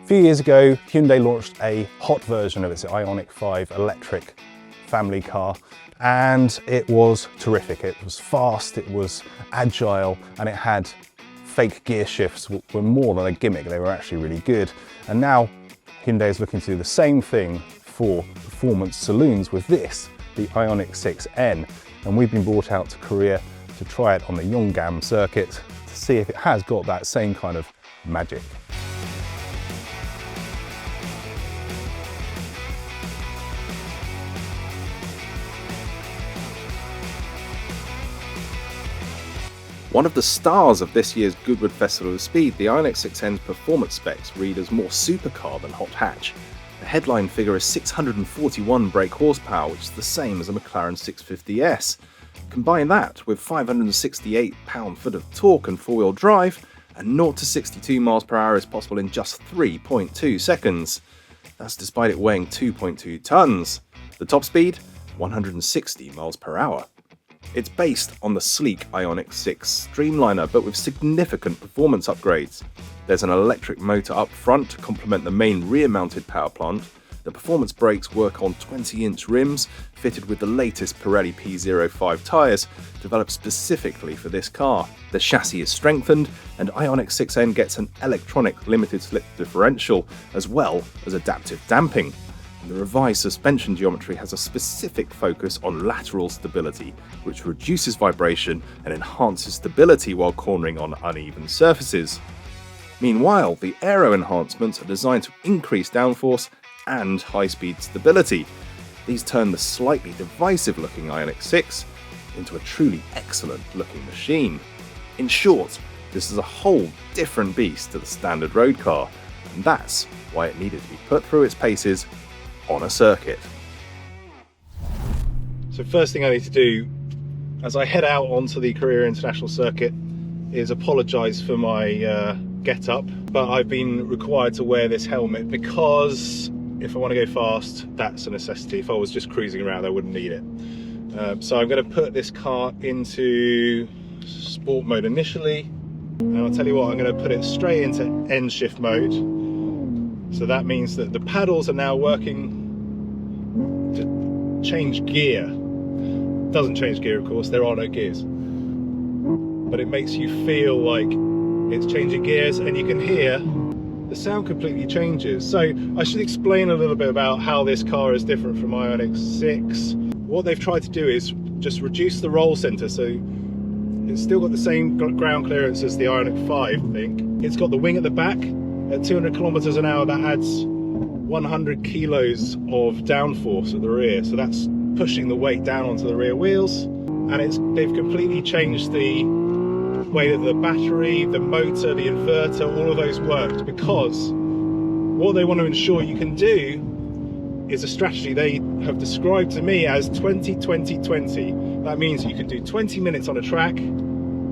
A few years ago, Hyundai launched a hot version of its Ioniq 5 electric family car, and it was terrific. It was fast, it was agile, and it had fake gear shifts were more than a gimmick. They were actually really good. And now Hyundai is looking to do the same thing for performance saloons with this, the Ioniq 6N. And we've been brought out to Korea to try it on the Yonggam circuit to see if it has got that same kind of magic. One of the stars of this year's Goodwood Festival of Speed, the Ioniq 6N's performance specs read as more supercar than hot hatch. The headline figure is 641 brake horsepower, which is the same as a McLaren 650S. Combine that with 568 pound-foot of torque and four-wheel drive, and 0 to 62 miles per hour is possible in just 3.2 seconds. That's despite it weighing 2.2 tons. The top speed, 160 miles per hour. It's based on the sleek Ioniq 6 Streamliner, but with significant performance upgrades. There's an electric motor up front to complement the main rear-mounted power plant. The performance brakes work on 20-inch rims, fitted with the latest Pirelli P05 tyres, developed specifically for this car. The chassis is strengthened, and Ioniq 6N gets an electronic limited-slip differential, as well as adaptive damping. The revised suspension geometry has a specific focus on lateral stability, which reduces vibration and enhances stability while cornering on uneven surfaces. Meanwhile, the aero enhancements are designed to increase downforce and high-speed stability. These turn the slightly divisive-looking Ioniq 6 into a truly excellent-looking machine. In short, this is a whole different beast to the standard road car, and that's why it needed to be put through its paces on a circuit. So first thing I need to do as I head out onto the Korea International Circuit is apologise for my get-up, but I've been required to wear this helmet because if I want to go fast, that's a necessity. If I was just cruising around, I wouldn't need it. So I'm going to put this car into sport mode initially, and I'll tell you what, I'm going to put it straight into end shift mode. So that means that the paddles are now working to change gear. Doesn't change gear, of course, there are no gears. But it makes you feel like it's changing gears, and you can hear the sound completely changes. So I should explain a little bit about how this car is different from Ioniq 6. What they've tried to do is just reduce the roll center, so it's still got the same ground clearance as the Ioniq 5, I think. It's got the wing at the back. At 200 kilometers an hour, that adds 100 kilos of downforce at the rear. So that's pushing the weight down onto the rear wheels. And they've completely changed the way that the battery, the motor, the inverter, all of those worked, because what they want to ensure you can do is a strategy they have described to me as 20-20-20. That means you can do 20 minutes on a track,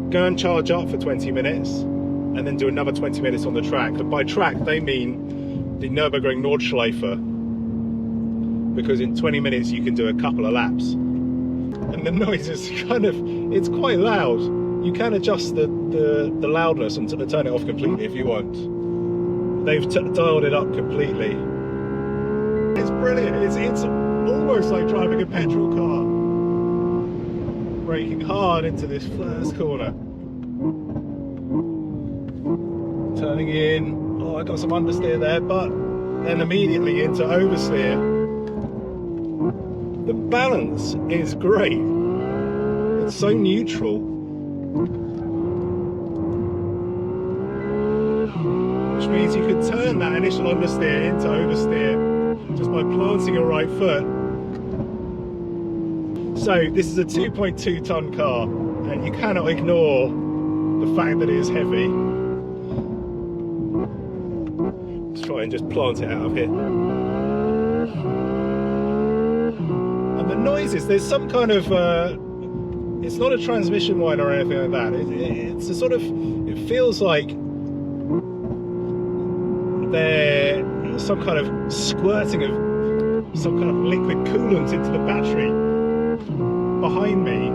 go and charge up for 20 minutes, and then do another 20 minutes on the track. And by track, they mean the Nürburgring Nordschleife, because in 20 minutes you can do a couple of laps. And the noise is it's quite loud. You can adjust the loudness and turn it off completely if you want. They've dialed it up completely. It's brilliant. It's almost like driving a petrol car. Braking hard into this first corner. Turning in, oh, I got some understeer there, but then immediately into oversteer. The balance is great. It's so neutral. Which means you could turn that initial understeer into oversteer just by planting your right foot. So this is a 2.2 ton car, and you cannot ignore the fact that it is heavy. Try and just plant it out of here. And the noises, there's some kind of it's not a transmission whine or anything like that. It's a sort of, it feels like there's some kind of squirting of some kind of liquid coolant into the battery behind me,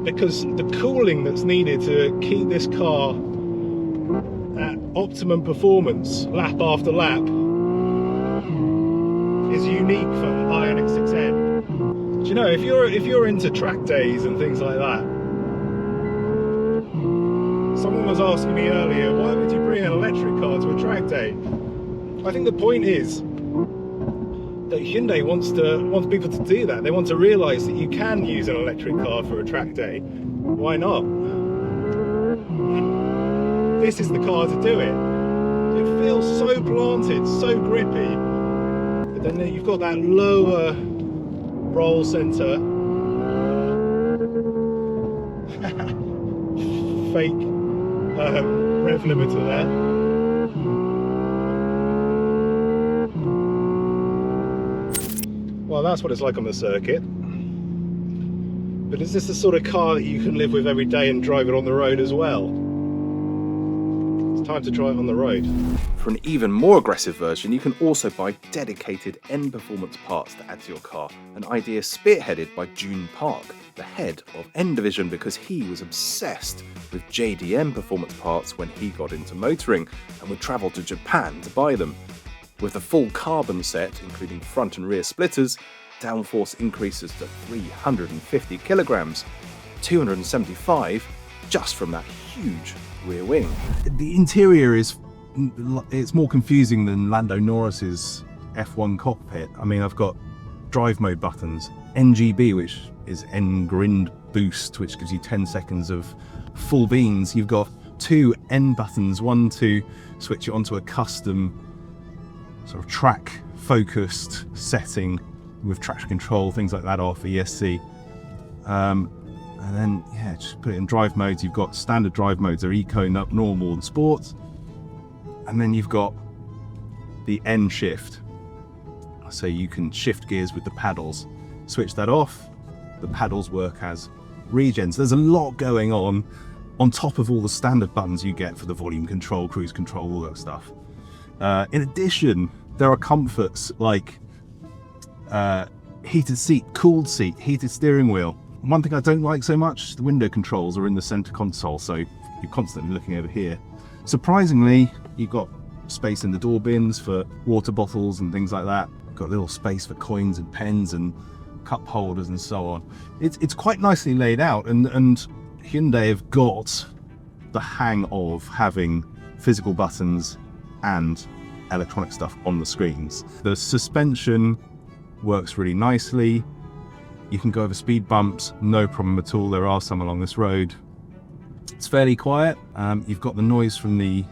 because the cooling that's needed to keep this car optimum performance lap after lap is unique for Ioniq 6N. Do you know, if you're into track days and things like that, someone was asking me earlier, why would you bring an electric car to a track day? I think the point is that Hyundai wants people to do that. They want to realise that you can use an electric car for a track day. Why not? This is the car to do it. It feels so planted, so grippy. But then you've got that lower roll centre. Fake rev limiter there. Well, that's what it's like on the circuit. But is this the sort of car that you can live with every day and drive it on the road as well? It's time to try it on the road. For an even more aggressive version, you can also buy dedicated N performance parts to add to your car, an idea spearheaded by June Park, the head of N Division, because he was obsessed with JDM performance parts when he got into motoring and would travel to Japan to buy them. With a full carbon set, including front and rear splitters, downforce increases to 350 kilograms, 275 just from that huge rear wing. The interior it's more confusing than Lando Norris's F1 cockpit. I mean, I've got drive mode buttons, NGB, which is N-Grind Boost, which gives you 10 seconds of full beans. You've got two N buttons, one to switch it onto a custom sort of track focused setting with traction control, things like that off ESC. And then, yeah, just put it in drive modes. You've got standard drive modes, are eco, normal and sports. And then you've got the N shift. So you can shift gears with the paddles. Switch that off, the paddles work as regens. There's a lot going on top of all the standard buttons you get for the volume control, cruise control, all that stuff. In addition, there are comforts like heated seat, cooled seat, heated steering wheel. One thing I don't like so much, the window controls are in the center console, so you're constantly looking over here. Surprisingly, you've got space in the door bins for water bottles and things like that. Got a little space for coins and pens and cup holders and so on. It's quite nicely laid out, and Hyundai have got the hang of having physical buttons and electronic stuff on the screens. The suspension works really nicely. You can go over speed bumps, no problem at all. There are some along this road. It's fairly quiet. You've got the noise from the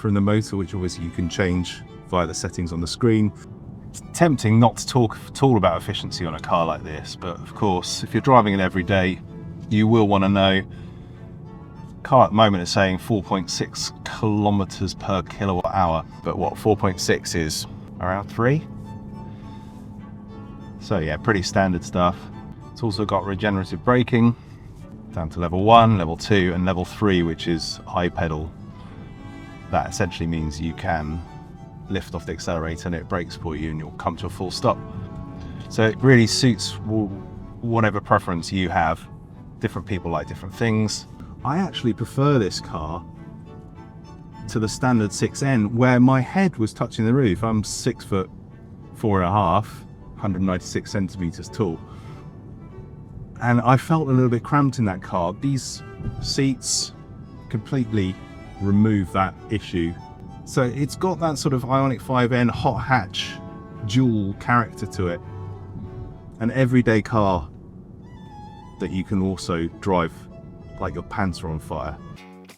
motor, which obviously you can change via the settings on the screen. It's tempting not to talk at all about efficiency on a car like this, but of course, if you're driving it every day, you will want to know. Car at the moment is saying 4.6 kilometers per kilowatt hour, but what 4.6 is around 3. So yeah, pretty standard stuff. It's also got regenerative braking down to level 1, level 2 and level 3, which is high pedal. That essentially means you can lift off the accelerator and it brakes for you and you'll come to a full stop. So it really suits whatever preference you have. Different people like different things. I actually prefer this car to the standard 6N, where my head was touching the roof. I'm 6'4.5", 196 centimeters tall. And I felt a little bit cramped in that car. These seats completely remove that issue. So it's got that sort of Ioniq 5N hot hatch dual character to it. An everyday car that you can also drive like your pants are on fire.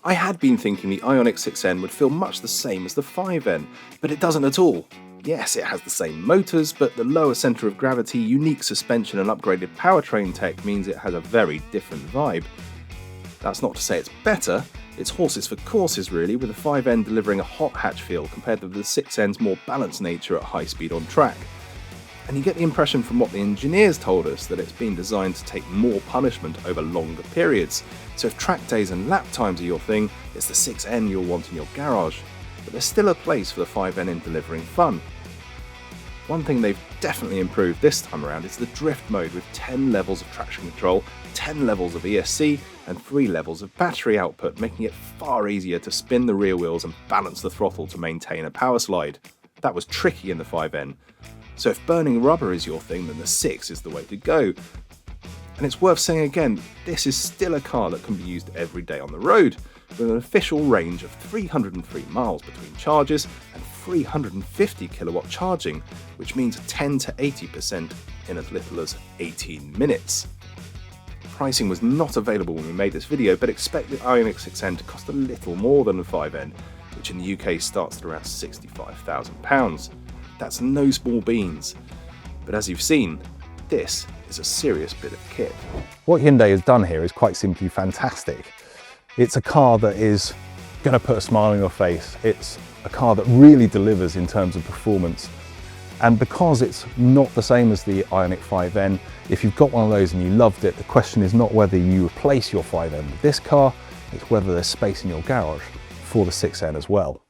I had been thinking the Ioniq 6N would feel much the same as the 5N, but it doesn't at all. Yes, it has the same motors, but the lower centre of gravity, unique suspension and upgraded powertrain tech means it has a very different vibe. That's not to say it's better, it's horses for courses really, with the 5N delivering a hot hatch feel compared to the 6N's more balanced nature at high speed on track. And you get the impression from what the engineers told us that it's been designed to take more punishment over longer periods. So if track days and lap times are your thing, it's the 6N you'll want in your garage. But there's still a place for the 5N in delivering fun. One thing they've definitely improved this time around is the drift mode with 10 levels of traction control, 10 levels of ESC and 3 levels of battery output, making it far easier to spin the rear wheels and balance the throttle to maintain a power slide. That was tricky in the 5N. So if burning rubber is your thing, then the 6 is the way to go. And it's worth saying again, this is still a car that can be used every day on the road, with an official range of 303 miles between charges and 350 kilowatt charging, which means 10 to 80% in as little as 18 minutes. Pricing was not available when we made this video, but expect the Ioniq 6N to cost a little more than the 5N, which in the UK starts at around £65,000. That's no small beans. But as you've seen, this is a serious bit of kit. What Hyundai has done here is quite simply fantastic. It's a car that is going to put a smile on your face. It's a car that really delivers in terms of performance. And because it's not the same as the Ioniq 5N, if you've got one of those and you loved it, the question is not whether you replace your 5N with this car, it's whether there's space in your garage for the 6N as well.